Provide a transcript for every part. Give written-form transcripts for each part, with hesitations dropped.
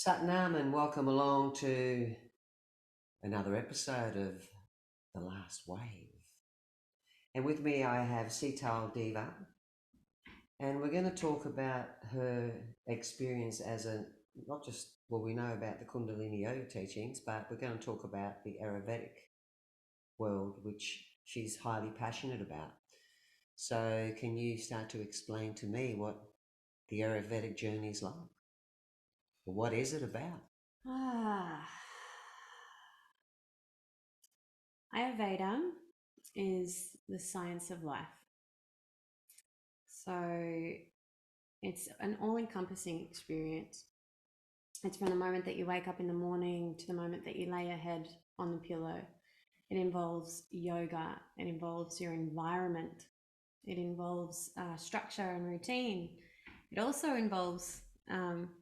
Satnam and welcome along to another episode of The Last Wave. And with me I have Seetal Deva, and we're going to talk about her experience as not just, well, we know about the Kundalini Yoga teachings, but we're going to talk about the Ayurvedic world, which she's highly passionate about. So can you start to explain to me what the Ayurvedic journey is like? What is it about? Ayurveda is the science of life. So it's an all-encompassing experience. It's from the moment that you wake up in the morning to the moment that you lay your head on the pillow. It involves yoga. It involves your environment. It involves structure and routine. It also involves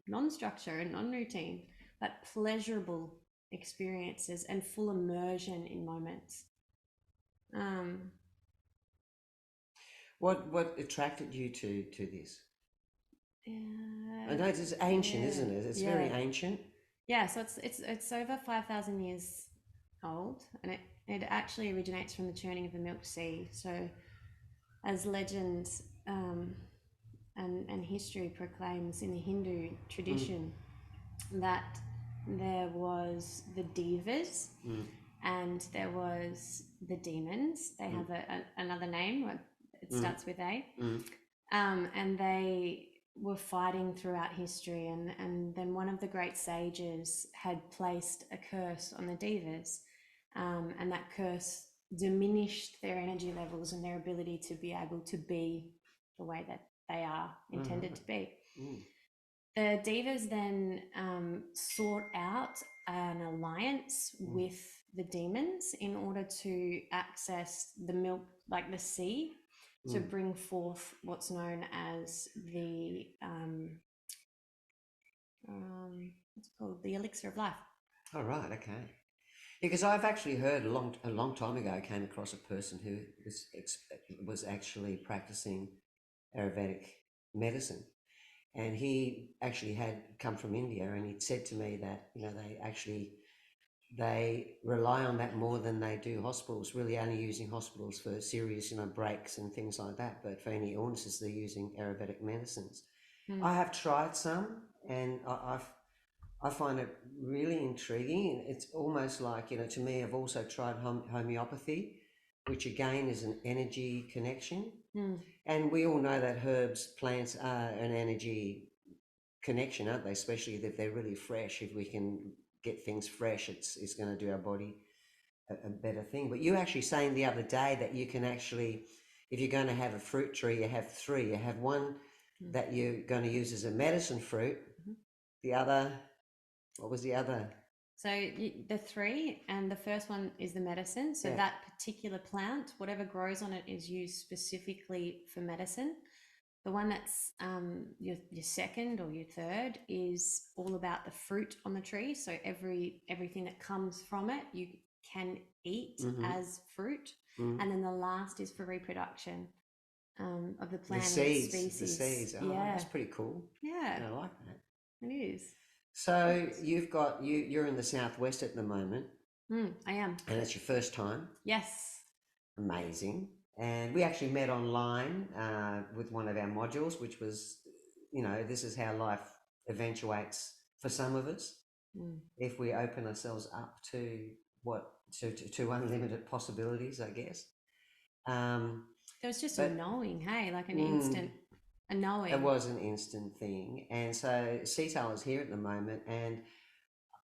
non-structure and non-routine, but pleasurable experiences and full immersion in moments. What attracted you to this? I know it's ancient, Yeah, isn't it? It's very yeah, ancient. yeah. So it's over 5,000 years old, and it actually originates from the churning of the Milk Sea. So, as legend and history proclaims in the Hindu Mm, tradition, that there was the devas mm, and there was the demons. They mm, have another name. It mm, starts with A. mm, And they were fighting throughout history. And then one of the great sages had placed a curse on the devas, and that curse diminished their energy levels and their ability to be able to be the way that they are all intended right. to be. Mm, The Devas then sought out an alliance mm, with the demons in order to access the milk, like the sea, to mm. bring forth what's known as the what's it called, the elixir of life. All right, okay. Because I've actually heard a long time ago, I came across a person who was actually practicing Ayurvedic medicine, and he actually had come from India, and he'd said to me that they rely on that more than they do hospitals, really only using hospitals for serious, breaks and things like that. But for any illnesses, they're using Ayurvedic medicines. Hmm. I have tried some, and I find it really intriguing. It's almost like, to me, I've also tried homeopathy, which again is an energy connection. Hmm. And we all know that herbs, plants are an energy connection, aren't they? Especially if they're really fresh. If we can get things fresh, it's going to do our body a better thing. But you actually saying the other day that you can actually, if you're going to have a fruit tree, you have three. You have one Hmm. that you're going to use as a medicine fruit. Mhm. The other, what was the other? So the three, and the first one is the medicine. So Yeah. that particular plant, whatever grows on it, is used specifically for medicine. The one that's your second or your third is all about the fruit on the tree. So everything that comes from it, you can eat Mm-hmm. as fruit. Mm. And then the last is for reproduction of the The plant and its seeds, the species. seeds. Oh, Yeah, that's pretty cool. yeah, Yeah, I like that. it is. So you're in the southwest at the moment, I am. and it's your first time. Yes. Amazing. And we actually met online with one of our modules, which was, this is how life eventuates for some of us. Mm. If we open ourselves up to what to unlimited possibilities, I guess. Um, There was just a but knowing, hey, like an mm, instant, a it knowing. was an instant thing, and so Seetal is here at the moment,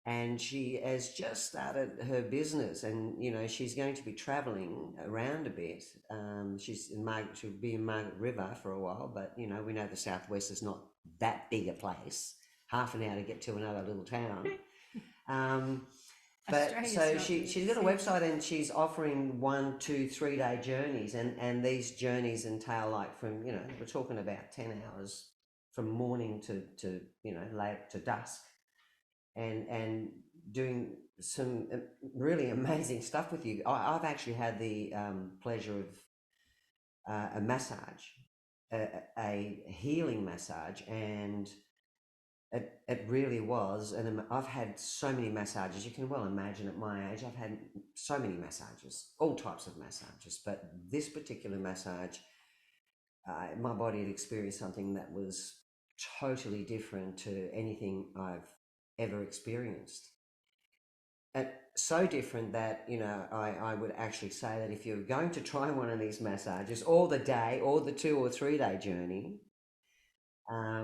and she has just started her business, and she's going to be traveling around a bit. She'll be in Margaret River for a while, but we know the southwest is not that big a place. Half an hour to get to another little town. Um, but Australia's so not she's got a simple. website, and she's offering 1, 2, 3 day journeys, and these journeys entail, like, from we're talking about 10 hours from morning to late to dusk, and doing some really amazing stuff with you. I've actually had the pleasure of a massage, a healing massage, and It really was, and I've had so many massages. You can well imagine at my age, I've had so many massages, all types of massages. But this particular massage, my body had experienced something that was totally different to anything I've ever experienced. And so different that, I would actually say that if you're going to try one of these massages, or the day, or the 2 or 3 day journey,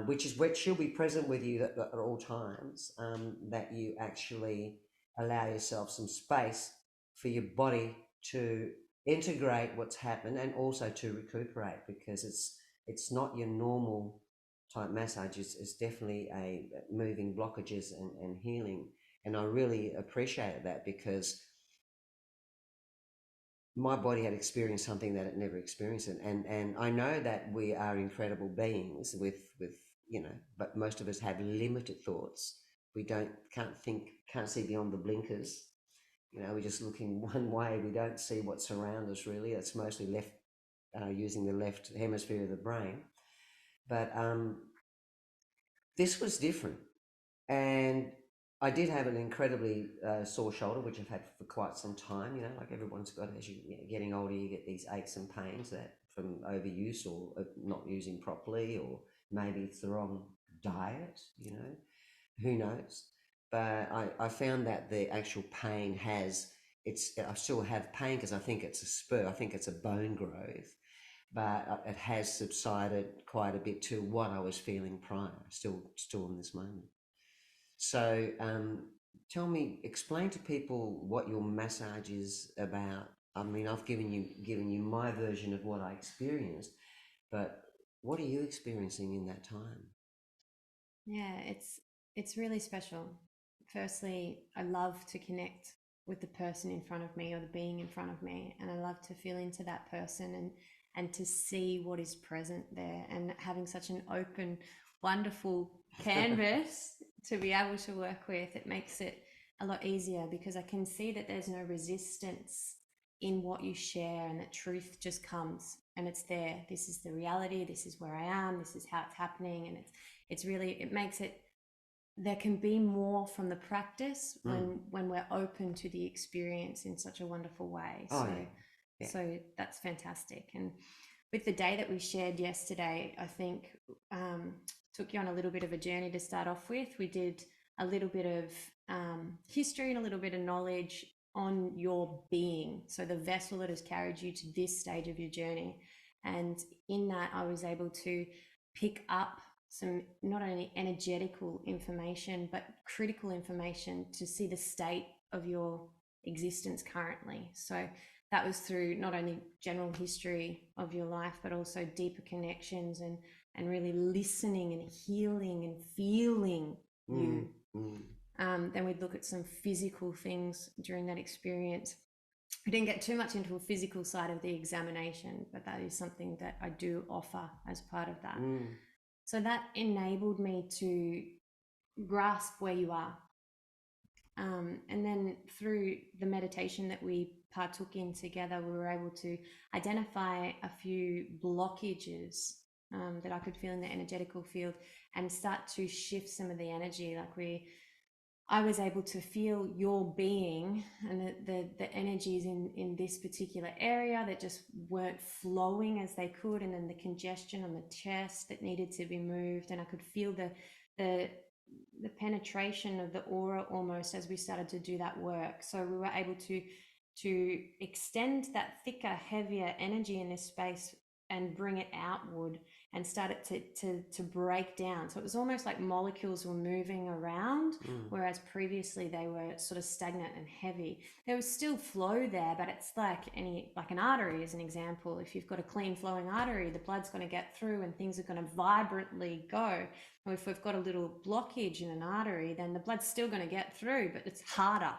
which she'll be present with you at all times, that you actually allow yourself some space for your body to integrate what's happened and also to recuperate, because it's not your normal type massage. It's definitely a moving blockages and healing. And I really appreciated that, because my body had experienced something that it never experienced, and I know that we are incredible beings with but most of us have limited thoughts. We can't see beyond the blinkers. We're just looking one way. We don't see what's around us really. It's mostly left, using the left hemisphere of the brain. But this was different, and I did have an incredibly sore shoulder, which I've had for quite some time. Like everyone's got, as you're getting older, you get these aches and pains that from overuse, or not using properly, or maybe it's the wrong diet, who knows. But I found that the actual pain I still have pain, because I think it's a spur, I think it's a bone growth, but it has subsided quite a bit to what I was feeling prior, still in this moment. So, explain to people what your massage is about. I mean, I've given you my version of what I experienced, but what are you experiencing in that time? Yeah, it's really special. Firstly, I love to connect with the person in front of me or the being in front of me, and I love to feel into that person and to see what is present there, and having such an open, wonderful canvas to be able to work with, it makes it a lot easier, because I can see that there's no resistance in what you share, and that truth just comes and it's there. This is the reality, this is where I am, this is how it's happening, and it makes it, there can be more from the practice Mm. when we're open to the experience in such a wonderful way. Oh So yeah, yeah. so that's fantastic. And with the day that we shared yesterday, I think took you on a little bit of a journey to start off with. We did a little bit of history and a little bit of knowledge on your being, so the vessel that has carried you to this stage of your journey. And in that, I was able to pick up some not only energetical information but critical information to see the state of your existence currently. So that was through not only general history of your life but also deeper connections, and really listening and healing and feeling Mm, you. mm. Then we'd look at some physical things during that experience. We didn't get too much into a physical side of the examination, but that is something that I do offer as part of that. Mm. So that enabled me to grasp where you are. And then through the meditation that we partook in together, we were able to identify a few blockages that I could feel in the energetical field, and start to shift some of the energy. I was able to feel your being and the energies in this particular area that just weren't flowing as they could, and then the congestion on the chest that needed to be moved, and I could feel the penetration of the aura almost as we started to do that work. So we were able to extend that thicker, heavier energy in this space and bring it outward, and start it to break down. So it was almost like molecules were moving around, Mm. whereas previously they were sort of stagnant and heavy. There was still flow there, but it's like an artery as an example. If you've got a clean flowing artery, the blood's going to get through and things are going to vibrantly go. Or if we've got a little blockage in an artery, then the blood's still going to get through, but it's harder,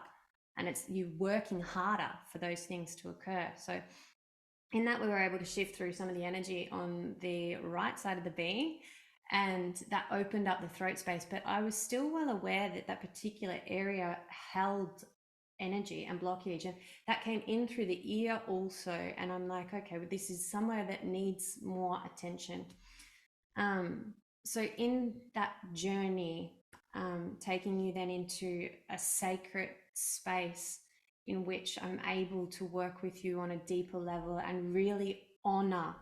and it's you working harder for those things to occur. So in that, we were able to shift through some of the energy on the right side of the being, and that opened up the throat space. But I was still well aware that that particular area held energy and blockage, and that came in through the ear also. And I'm like, okay, well, this is somewhere that needs more attention. So in that journey taking you then into a sacred space in which I'm able to work with you on a deeper level and really honor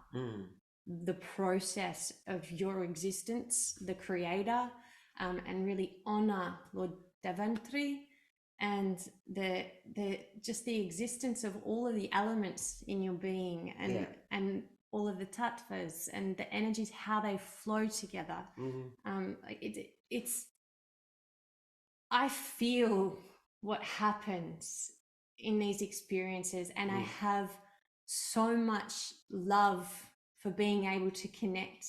the process of your existence, the creator, and really honor Lord Davantri and the just the existence of all of the elements in your being, and all of the tattvas and the energies, how they flow together. It's I feel what happens in these experiences, and I have so much love for being able to connect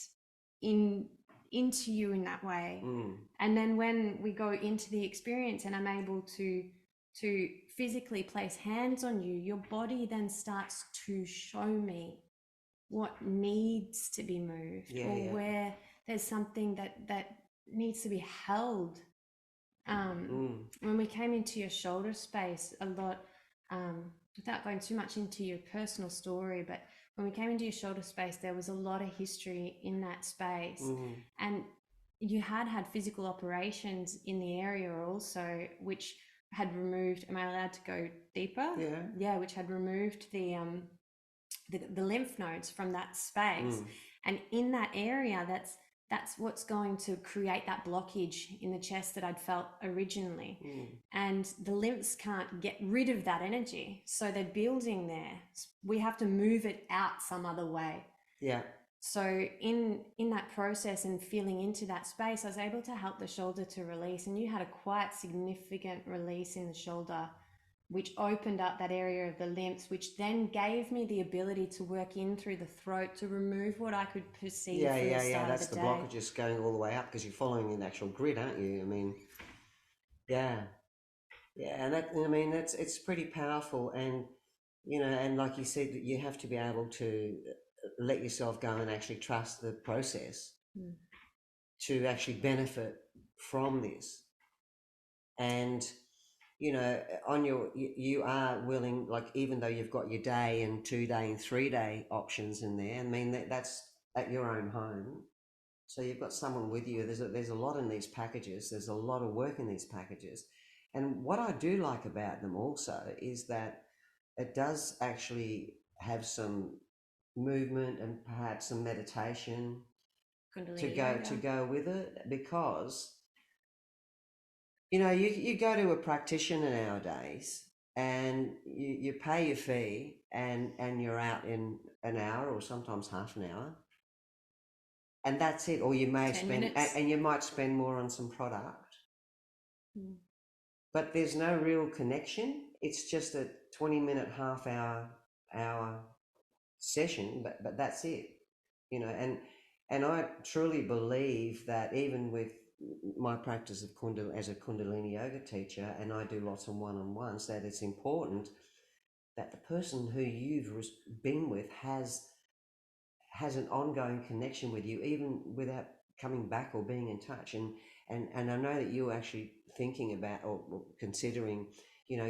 into you in that way. And then when we go into the experience and I'm able to physically place hands on you, your body then starts to show me what needs to be moved, where there's something that needs to be held. When we came into your shoulder space a lot, without going too much into your personal story, but when we came into your shoulder space, there was a lot of history in that space. And you had physical operations in the area also, which had removed, am I allowed to go deeper? Yeah, which had removed the lymph nodes from that space. And in that area, that's what's going to create that blockage in the chest that I'd felt originally. And the lymphs can't get rid of that energy, so they're building there. We have to move it out some other way. So in that process and feeling into that space, I was able to help the shoulder to release, and you had a quite significant release in the shoulder, which opened up that area of the lymphs, which then gave me the ability to work in through the throat to remove what I could perceive from the start that's of the the day. blockages going all the way up, because you're following an actual grid, aren't you? I mean, and that, I mean, it's pretty powerful. And and like you said, you have to be able to let yourself go and actually trust the process to actually benefit from this. And on you are willing, like, even though you've got your day and 2-day and 3-day options in there, I mean, that's at your own home, so you've got someone with you. There's a lot in these packages. There's a lot of work in these packages. And what I do like about them also is that it does actually have some movement and perhaps some meditation to go with it, because you go to a practitioner nowadays and you pay your fee and you're out in an hour or sometimes half an hour, and that's it. Or you may 10 spend minutes. and you might spend more on some product, but there's no real connection. It's just a 20-minute, half-hour session, but that's it. And I truly believe that even with my practice of as a Kundalini Yoga teacher, and I do lots of one-on-ones, that it's important that the person who you've been with has an ongoing connection with you, even without coming back or being in touch. And I know that you're actually thinking about or considering,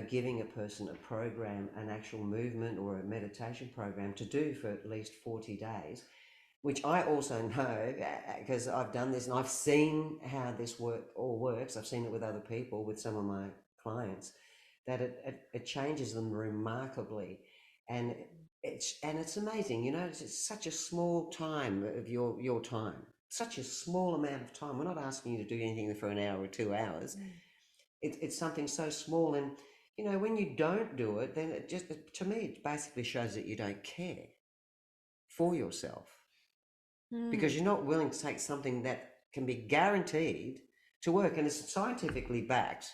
giving a person a program, an actual movement or a meditation program to do for at least 40 days, which I also know, because I've done this and I've seen how this all works. I've seen it with other people, with some of my clients, that it changes them remarkably. And it's amazing, it's such a small time of your time, such a small amount of time. We're not asking you to do anything for an hour or 2 hours. It's something so small. And when you don't do it, then it just, to me, it basically shows that you don't care for yourself, because you're not willing to take something that can be guaranteed to work and is scientifically backed.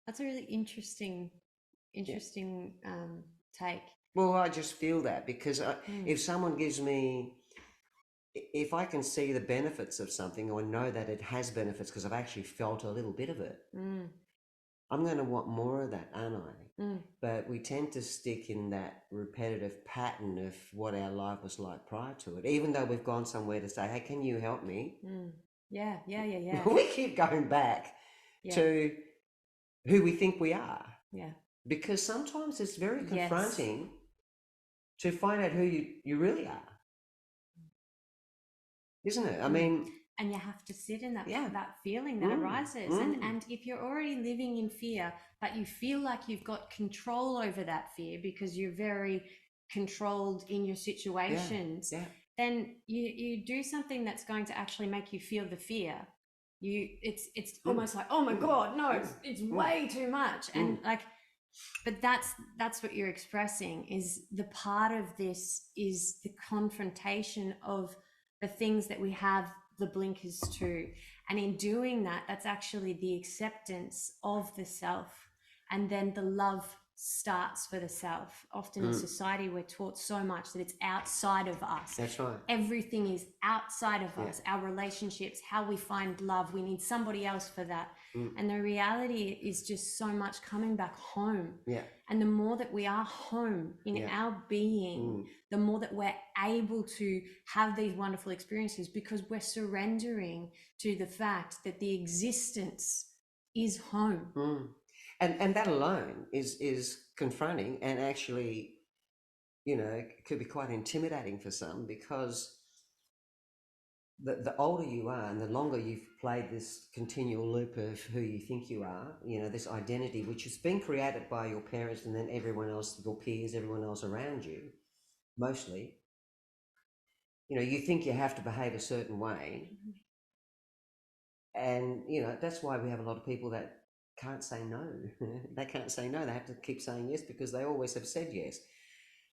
That's a really interesting take. Well, I just feel that, because if someone gives me, if I can see the benefits of something, or know that it has benefits because I've actually felt a little bit of it, I'm going to want more of that, aren't I? But we tend to stick in that repetitive pattern of what our life was like prior to it, even though we've gone somewhere to say, hey, can you help me? Yeah. We keep going back to who we think we are. Yeah. Because sometimes it's very confronting to find out who you really are. Isn't it? I mean... and you have to sit in that Yeah. that feeling that arises. And if you're already living in fear, but you feel like you've got control over that fear because you're very controlled in your situations, then you do something that's going to actually make you feel the fear. It's almost like, oh my God, no, it's way too much. And like, but that's what you're expressing, is the part of this is the confrontation of the things that we have the blinkers to. And in doing that, that's actually the acceptance of the self. And then the love starts for the self. Often in society, we're taught so much that it's outside of us. That's right. Everything is outside of us. Our relationships, how we find love, we need somebody else for that. And the reality is just so much coming back home. And the more that we are home in our being, the more that we're able to have these wonderful experiences, because we're surrendering to the fact that the existence is home. And that alone is confronting, and actually, you know, it could be quite intimidating for some, because the older you are and the longer you've played this continual loop of who you think you are, you know, this identity which has been created by your parents and then everyone else, your peers, everyone else around you, mostly, you know, you think you have to behave a certain way. And, you know, that's why we have a lot of people that can't say no. They can't say no. They have to keep saying yes because they always have said yes.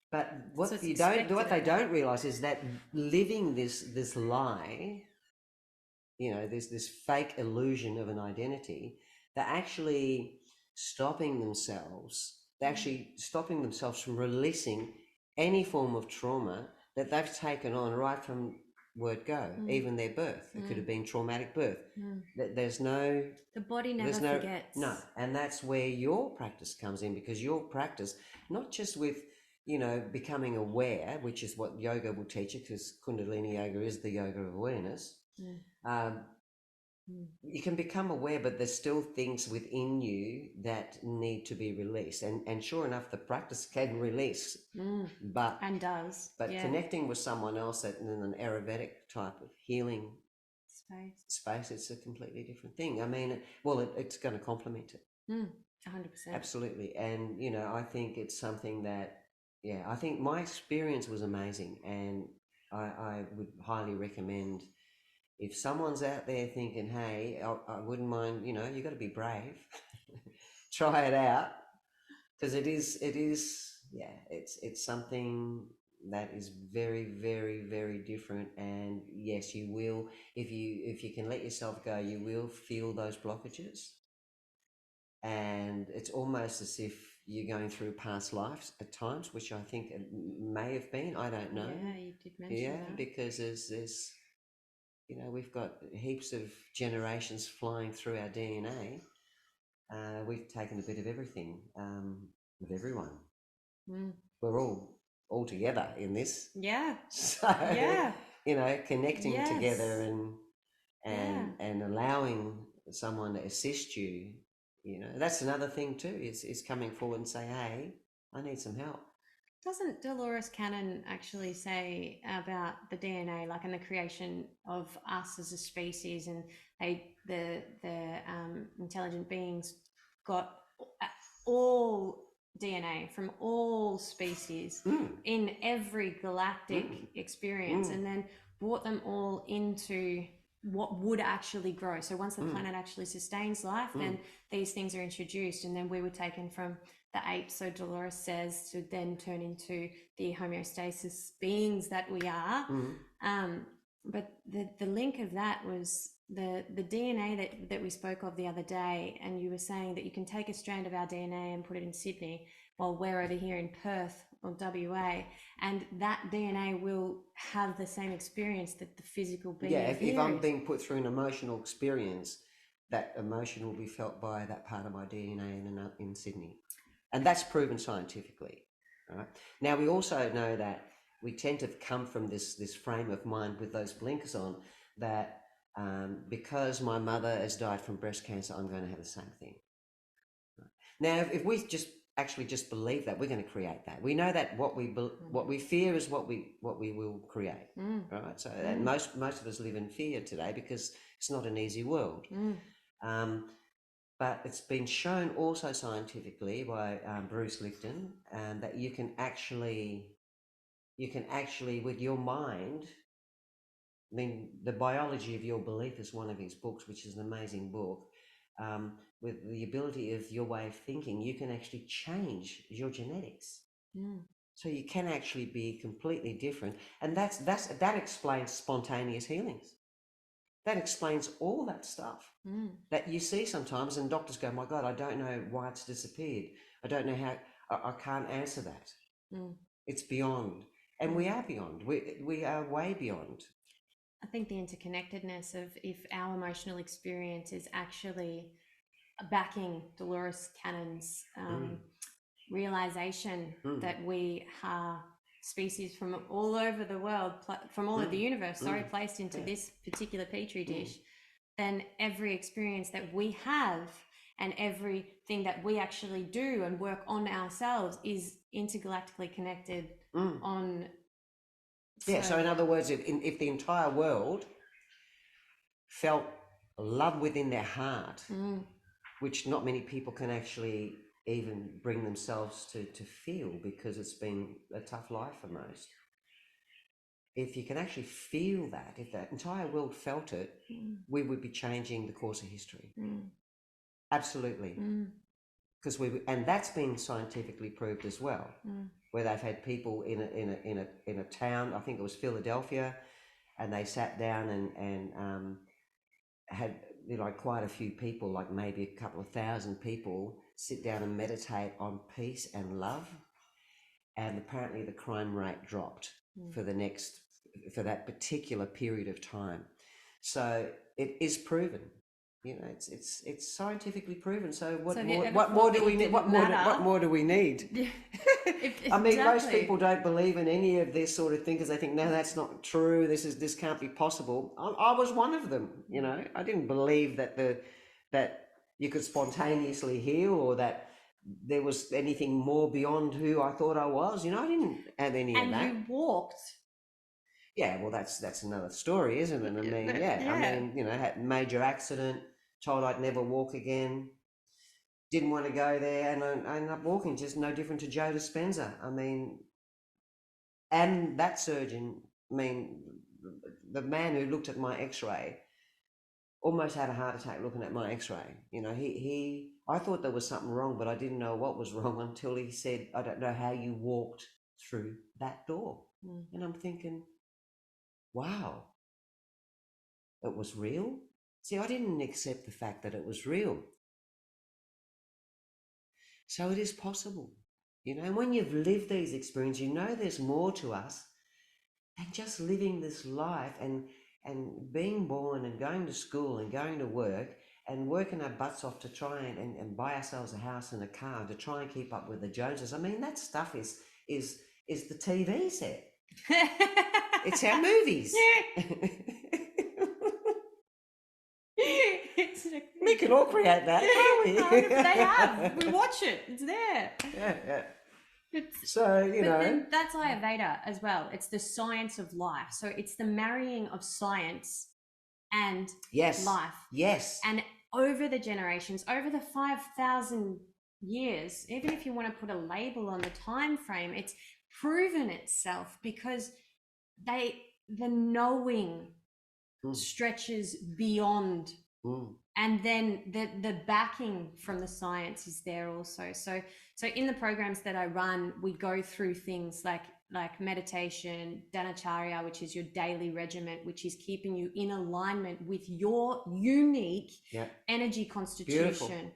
But what they don't realize is that living this lie, you know, this fake illusion of an identity, they're actually stopping themselves. They're actually stopping themselves from releasing any form of trauma that they've taken on right from word go, even their birth. It could have been traumatic birth. There's no... The body never forgets. No, and that's where your practice comes in, because your practice, not just with, you know, becoming aware, which is what yoga will teach you, because Kundalini Yoga is the yoga of awareness. You can become aware, but there's still things within you that need to be released. And sure enough, the practice can release. But connecting with someone else in an Ayurvedic type of healing space, it's a completely different thing. I mean, well, it's going to complement it. 100%. Absolutely. And, you know, I think it's something that, I think my experience was amazing. And I would highly recommend, if someone's out there thinking, hey, I wouldn't mind, you know, you got to be brave. Try it out, because it's something that is very, very, very different. And yes, you will, if you can let yourself go, you will feel those blockages. And it's almost as if you're going through past lives at times, which I think it may have been. I don't know. Yeah, you did mention that. Because there's you know, we've got heaps of generations flying through our DNA. We've taken a bit of everything with everyone. We're all together in this. So, you know, connecting together and allowing someone to assist you, you know, that's another thing too, is coming forward and say, hey, I need some help. Doesn't Dolores Cannon actually say about the DNA, like in the creation of us as a species, and the intelligent beings got all DNA from all species in every galactic experience, and then brought them all into what would actually grow. So once the planet actually sustains life, then these things are introduced, and then we were taken from the apes, so Dolores says, to then turn into the homeostasis beings that we are. But the link of that was the DNA that we spoke of the other day, and you were saying that you can take a strand of our DNA and put it in Sydney while we're over here in Perth or WA, and that DNA will have the same experience that the physical being if I'm being put through an emotional experience, that emotion will be felt by that part of my DNA in Sydney. And that's proven scientifically. Right? Now, we also know that we tend to come from this frame of mind with those blinkers on, that because my mother has died from breast cancer, I'm going to have the same thing. Right? Now, if we just actually just believe that we're going to create that. We know that what we fear is what we will create, right? So and most of us live in fear today because it's not an easy world. But it's been shown also scientifically by Bruce Lipton that you can actually with your mind. I mean, the biology of your belief is one of his books, which is an amazing book. With the ability of your way of thinking, you can actually change your genetics. So you can actually be completely different, and that explains spontaneous healings. That explains all that stuff that you see sometimes, and doctors go, "My God, I don't know why it's disappeared. I don't know how. I can't answer that. It's beyond." And we are beyond. We are way beyond. I think the interconnectedness of if our emotional experience is actually backing Dolores Cannon's realization that we are species from all over the world, from all of the universe, placed into this particular petri dish, then every experience that we have and everything that we actually do and work on ourselves is intergalactically connected on. So in other words, if the entire world felt love within their heart, which not many people can actually even bring themselves to feel because it's been a tough life for most. If you can actually feel that, if the entire world felt it, we would be changing the course of history. Absolutely. Because and that's been scientifically proved as well, where they've had people in a town, I think it was Philadelphia, and they sat down and had quite a few people, like maybe a couple of thousand people, sit down and meditate on peace and love, and apparently the crime rate dropped for that particular period of time. So it is proven. It's scientifically proven. So what more do we need? What more do we need? I mean, most people don't believe in any of this sort of thing because they think, no, that's not true. This can't be possible. I was one of them. I didn't believe that you could spontaneously heal or that there was anything more beyond who I thought I was. I didn't have any of that. And you walked. Yeah, well, that's another story, isn't it? I mean, had a major accident, told I'd never walk again, didn't want to go there, and I ended up walking, just no different to Joe Dispenza. I mean, and that surgeon, the man who looked at my X-ray almost had a heart attack looking at my X-ray. I thought there was something wrong, but I didn't know what was wrong until he said, "I don't know how you walked through that door." And I'm thinking, wow, it was real? See, I didn't accept the fact that it was real. So it is possible, and when you've lived these experiences, there's more to us than just living this life and being born and going to school and going to work and working our butts off to try and buy ourselves a house and a car to try and keep up with the Joneses. I mean, that stuff is the TV set. It's our movies. We can all create that, can't we? They have. We watch it. It's there. Yeah. Then that's Ayurveda as well. It's the science of life. So it's the marrying of science and life. Yes. And over the generations, over the 5,000 years, even if you want to put a label on the time frame, it's proven itself because the knowing stretches beyond. And then the backing from the science is there also. So in the programs that I run, we go through things like meditation, Danacharya, which is your daily regiment, which is keeping you in alignment with your unique energy constitution. Beautiful.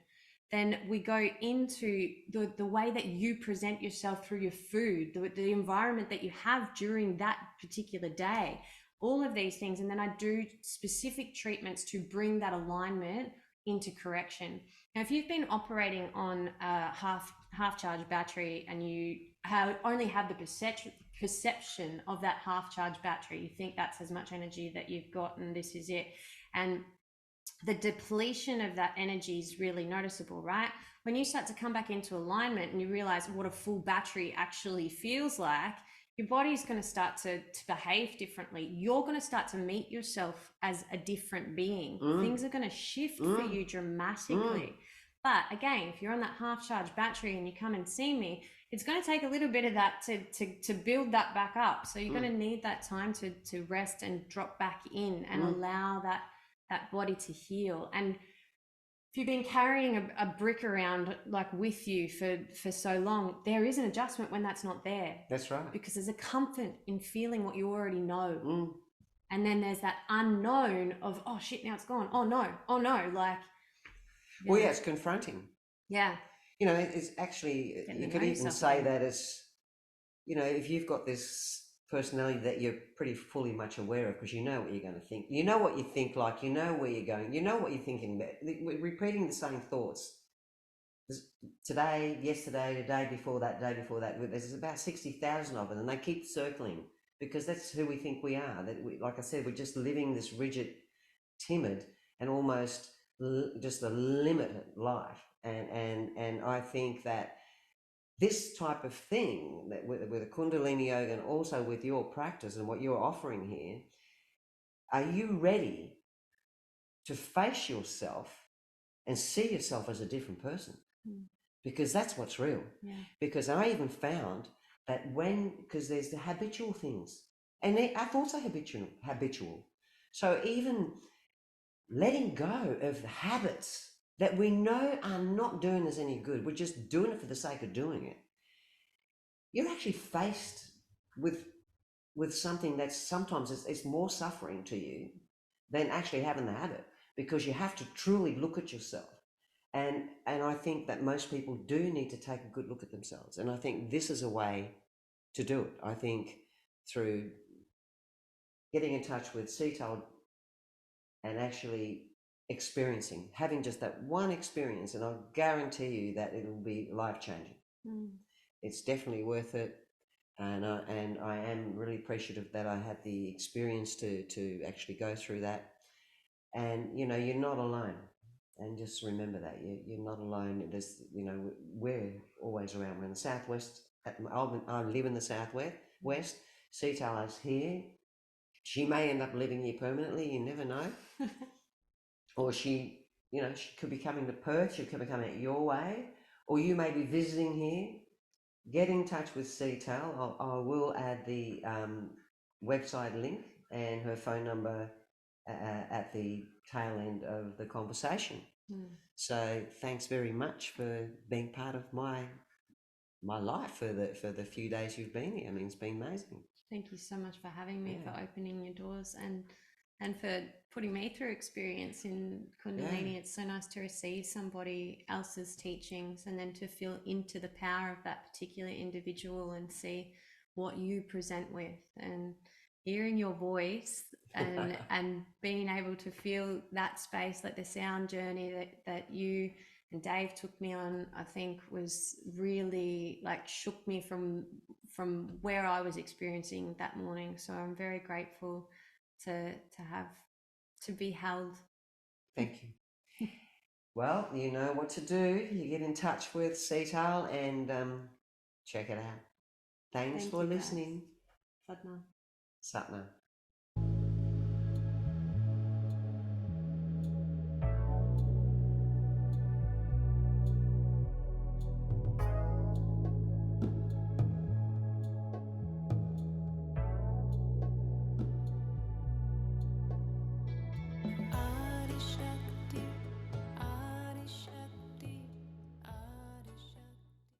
Then we go into the way that you present yourself through your food, the environment that you have during that particular day. All of these things. And then I do specific treatments to bring that alignment into correction. Now, if you've been operating on a half charge battery and you only have the perception of that half charge battery, you think that's as much energy that you've got and this is it. And the depletion of that energy is really noticeable, right? When you start to come back into alignment and you realize what a full battery actually feels like, your body's going to start to behave differently. You're going to start to meet yourself as a different being. Things are going to shift for you dramatically. But again, if you're on that half charged battery and you come and see me, it's going to take a little bit of that to build that back up. So you're going to need that time to rest and drop back in and allow that body to heal. And if you've been carrying a brick around like with you for so long, there is an adjustment when that's not there. That's right. Because there's a comfort in feeling what you already know. And then there's that unknown of, oh shit, now it's gone. Oh no. Like, well, yeah, it's confronting. Yeah. You know, it's actually, you could even say that it's, you know, if you've got this personality that you're pretty fully much aware of, because you know what you're going to think, you know what you think, like, you know where you're going, you know what you're thinking about, we're repeating the same thoughts today, yesterday, the day before that, there's about 60,000 of them, and they keep circling because that's who we think we are. That we, like I said, we're just living this rigid, timid, and almost just a limited life. And I think that this type of thing, that with a Kundalini Yoga and also with your practice and what you're offering here, are you ready to face yourself and see yourself as a different person? Because that's what's real. Yeah. Because I even found that because there's the habitual things, and our thoughts are habitual. So even letting go of the habits that we know are not doing us any good, we're just doing it for the sake of doing it, you're actually faced with something that's sometimes it's more suffering to you than actually having the habit, because you have to truly look at yourself. And I think that most people do need to take a good look at themselves. And I think this is a way to do it. I think through getting in touch with Seetal and actually having just that one experience, and I'll guarantee you that it'll be life-changing. It's definitely worth it. And I am really appreciative that I had the experience to actually go through that. And, you know, you're not alone. And just remember that you're not alone. There's, you know, we're always around. We're in the southwest. I live in the southwest. Seetal is here. She may end up living here permanently. You never know. Or she could be coming to Perth. She could be coming your way, or you may be visiting here. Get in touch with Seetal. I will add the website link and her phone number at the tail end of the conversation. So thanks very much for being part of my life for the few days you've been here. I mean, it's been amazing. Thank you so much for having me, for opening your doors and for putting me through experience in Kundalini. It's so nice to receive somebody else's teachings and then to feel into the power of that particular individual and see what you present with, and hearing your voice and and being able to feel that space, like the sound journey that you and Dave took me on, I think was really like shook me from where I was experiencing that morning. So I'm very grateful to be held. Thank you. Well, you know what to do. You get in touch with Seetal and check it out. Thanks for listening. Satnam. Satnam.